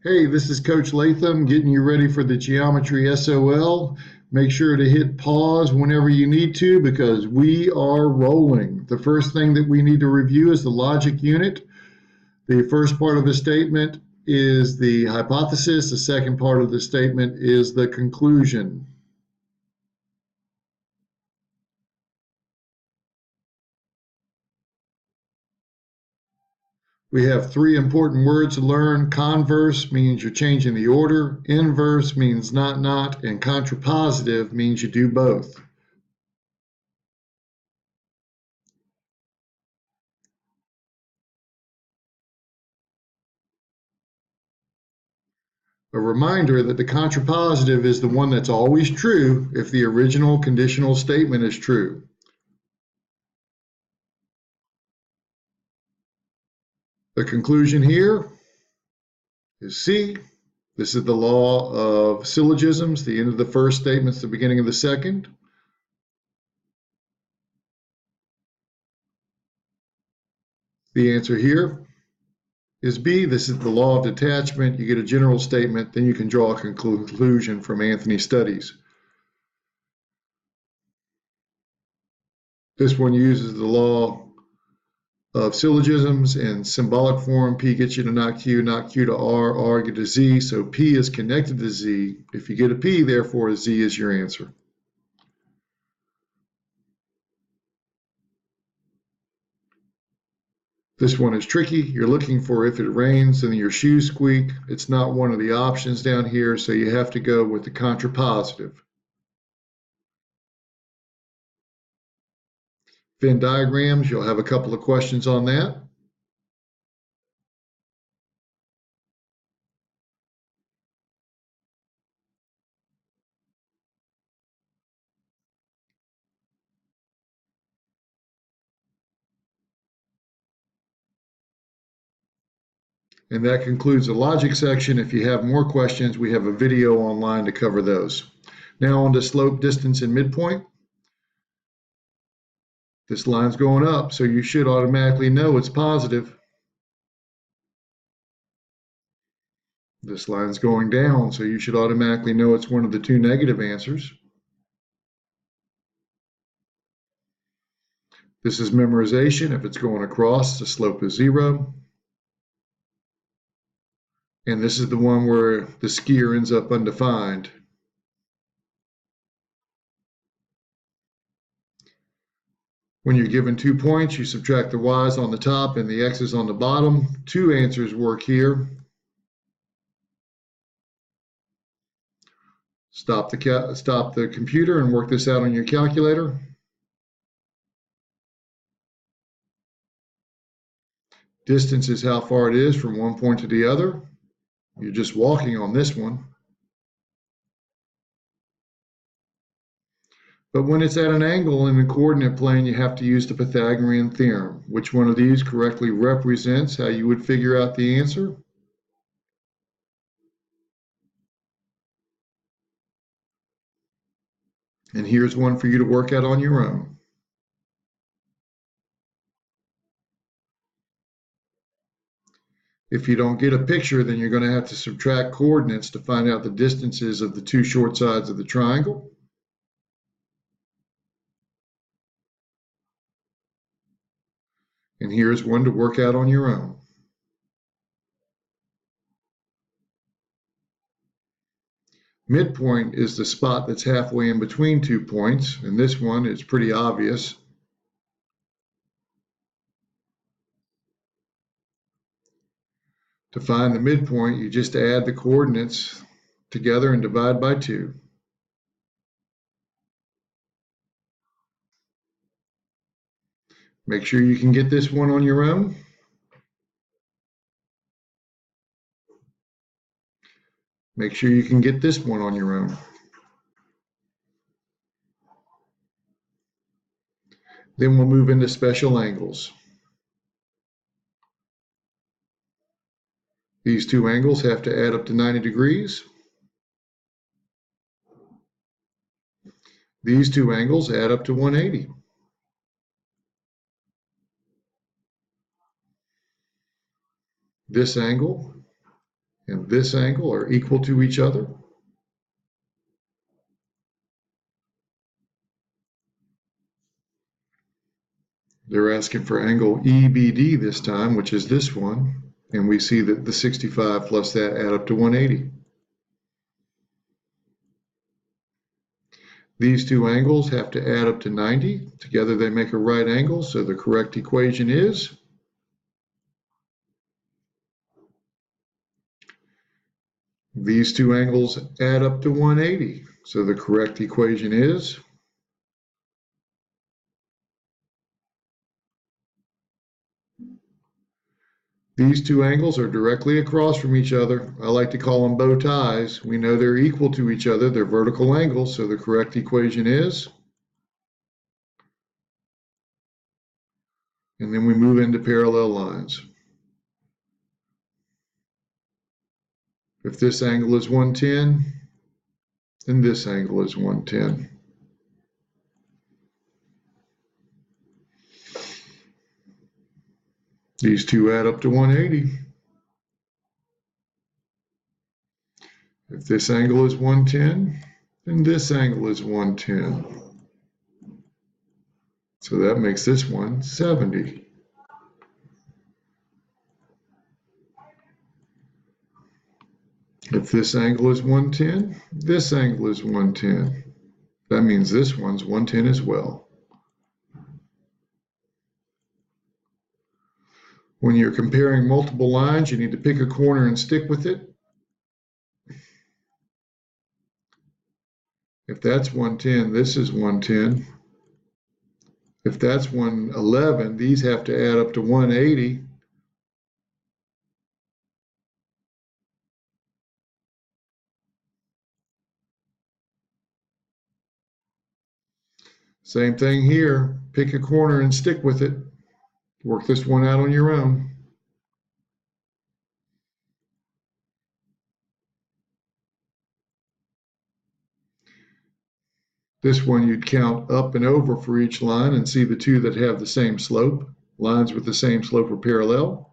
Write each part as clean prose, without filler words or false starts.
Hey, this is Coach Latham getting you ready for the Geometry SOL. Make sure to hit pause whenever you need to because we are rolling. The first thing that we need to review is the logic unit. The first part of the statement is the hypothesis. The second part of the statement is the conclusion. We have three important words to learn. Converse means you're changing the order. Inverse means not, and contrapositive means you do both. A reminder that the contrapositive is the one that's always true if the original conditional statement is true. The conclusion here is C. This is the law of syllogisms. The end of the first statement is the beginning of the second. The answer here is B. This is the law of detachment. You get a general statement, then you can draw a conclusion from Anthony's studies. This one uses the law of syllogisms in symbolic form. P gets you to not Q to R get to Z. So P is connected to Z. If you get a P, therefore Z is your answer. This one is tricky. You're looking for if it rains and your shoes squeak. It's not one of the options down here, so you have to go with the contrapositive. Venn diagrams, you'll have a couple of questions on that. And that concludes the logic section. If you have more questions, we have a video online to cover those. Now on to slope, distance, and midpoint. This line's going up, so you should automatically know it's positive. This line's going down, so you should automatically know it's one of the two negative answers. This is memorization. If it's going across, the slope is 0. And this is the one where the skier ends up undefined. When you're given 2 points, you subtract the y's on the top and the x's on the bottom. Two answers work here. Stop the computer and work this out on your calculator. Distance is how far it is from one point to the other. You're just walking on this one. But when it's at an angle in the coordinate plane, you have to use the Pythagorean theorem. Which one of these correctly represents how you would figure out the answer? And here's one for you to work out on your own. If you don't get a picture, then you're going to have to subtract coordinates to find out the distances of the two short sides of the triangle. And here's one to work out on your own. Midpoint is the spot that's halfway in between 2 points, and this one is pretty obvious. To find the midpoint, you just add the coordinates together and divide by 2. Make sure you can get this one on your own. Make sure you can get this one on your own. Then we'll move into special angles. These two angles have to add up to 90 degrees. These two angles add up to 180. This angle and this angle are equal to each other. They're asking for angle EBD this time, which is this one, and we see that the 65 plus that add up to 180. These two angles have to add up to 90. Together they make a right angle, so the correct equation is these two angles add up to 180. So the correct equation is these two angles are directly across from each other. I like to call them bow ties. We know they're equal to each other. They're vertical angles, so the correct equation is, and then we move into parallel lines. If this angle is 110, then this angle is 110. These two add up to 180. If this angle is 110, then this angle is 110. So that makes this one 70. If this angle is 110, this angle is 110. That means this one's 110 as well. When you're comparing multiple lines, you need to pick a corner and stick with it. If that's 110, this is 110. If that's 111, these have to add up to 180. Same thing here. Pick a corner and stick with it. Work this one out on your own. This one you'd count up and over for each line and see the two that have the same slope. Lines with the same slope are parallel.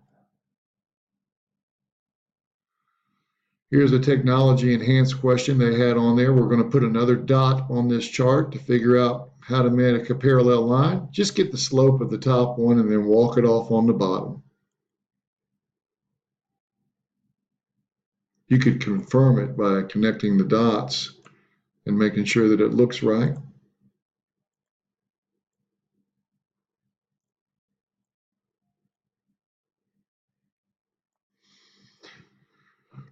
Here's a technology enhanced question they had on there. We're going to put another dot on this chart to figure out how to make a parallel line. Just get the slope of the top one and then walk it off on the bottom. You could confirm it by connecting the dots and making sure that it looks right.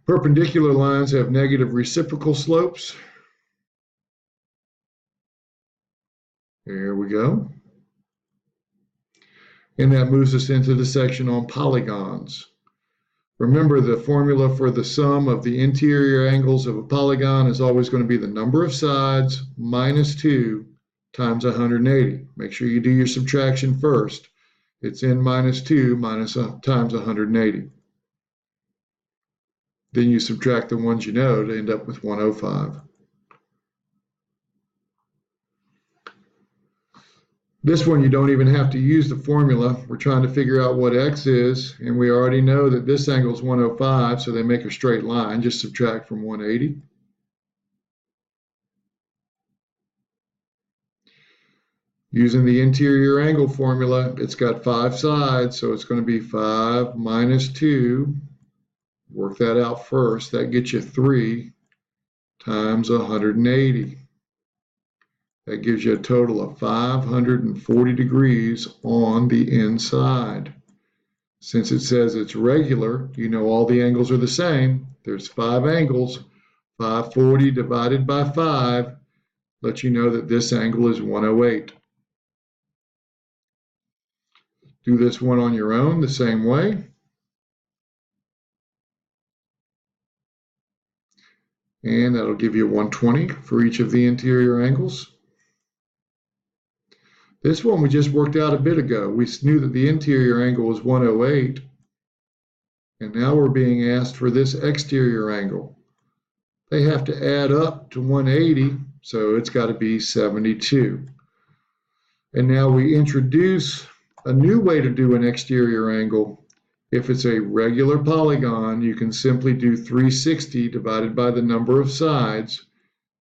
Perpendicular lines have negative reciprocal slopes. There we go. And that moves us into the section on polygons. Remember, the formula for the sum of the interior angles of a polygon is always going to be the number of sides minus 2 times 180. Make sure you do your subtraction first. It's n minus 2 times 180. Then you subtract the ones you know to end up with 105. This one you don't even have to use the formula. We're trying to figure out what x is, and we already know that this angle is 105, so they make a straight line. Just subtract from 180. Using the interior angle formula, it's got 5 sides, so it's going to be 5 minus 2. Work that out first. That gets you 3 times 180. That gives you a total of 540 degrees on the inside. Since it says it's regular, you know all the angles are the same. There's 5 angles. 540 divided by 5 lets you know that this angle is 108. Do this one on your own the same way. And that'll give you 120 for each of the interior angles. This one we just worked out a bit ago. We knew that the interior angle was 108, and now we're being asked for this exterior angle. They have to add up to 180, so it's got to be 72. And now we introduce a new way to do an exterior angle. If it's a regular polygon, you can simply do 360 divided by the number of sides,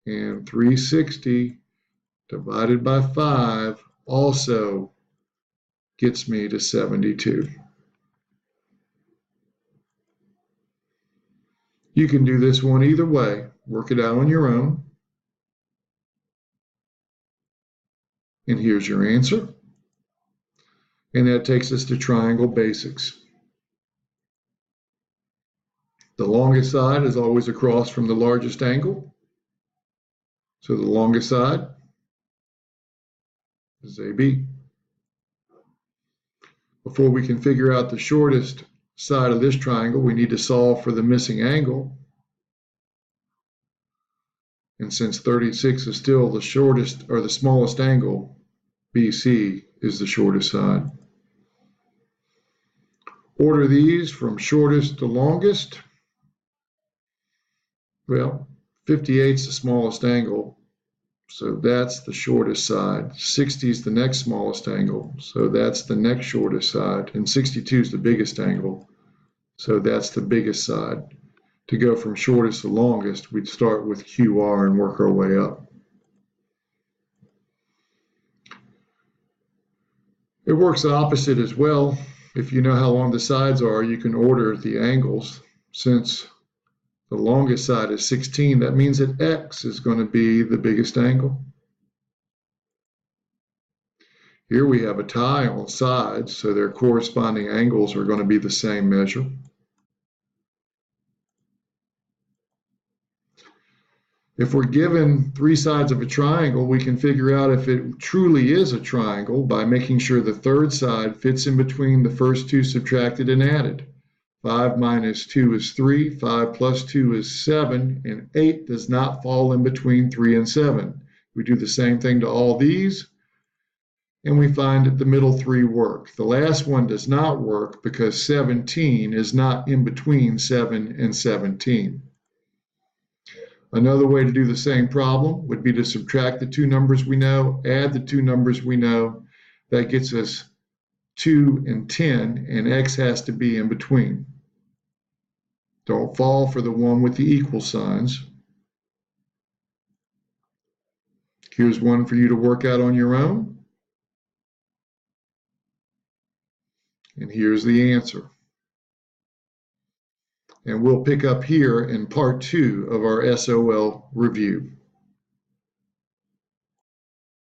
and 360 divided by 5 also gets me to 72. You can do this one either way. Work it out on your own. And here's your answer. And that takes us to triangle basics. The longest side is always across from the largest angle. So the longest side is AB. Before we can figure out the shortest side of this triangle, we need to solve for the missing angle. And since 36 is still the shortest or the smallest angle, BC is the shortest side. Order these from shortest to longest. Well, 58 is the smallest angle, so that's the shortest side. 60 is the next smallest angle, so that's the next shortest side. And 62 is the biggest angle, so that's the biggest side. To go from shortest to longest, we'd start with QR and work our way up. It works opposite as well. If you know how long the sides are, you can order the angles. Since the longest side is 16, that means that X is going to be the biggest angle. Here we have a tie on sides, so their corresponding angles are going to be the same measure. If we're given three sides of a triangle, we can figure out if it truly is a triangle by making sure the third side fits in between the first two subtracted and added. 5 minus 2 is 3, 5 plus 2 is 7, and 8 does not fall in between 3 and 7. We do the same thing to all these, and we find that the middle three work. The last one does not work because 17 is not in between 7 and 17. Another way to do the same problem would be to subtract the two numbers we know, add the two numbers we know. That gets us 2 and 10, and X has to be in between. Don't fall for the one with the equal signs. Here's one for you to work out on your own. And here's the answer. And we'll pick up here in part 2 of our SOL review.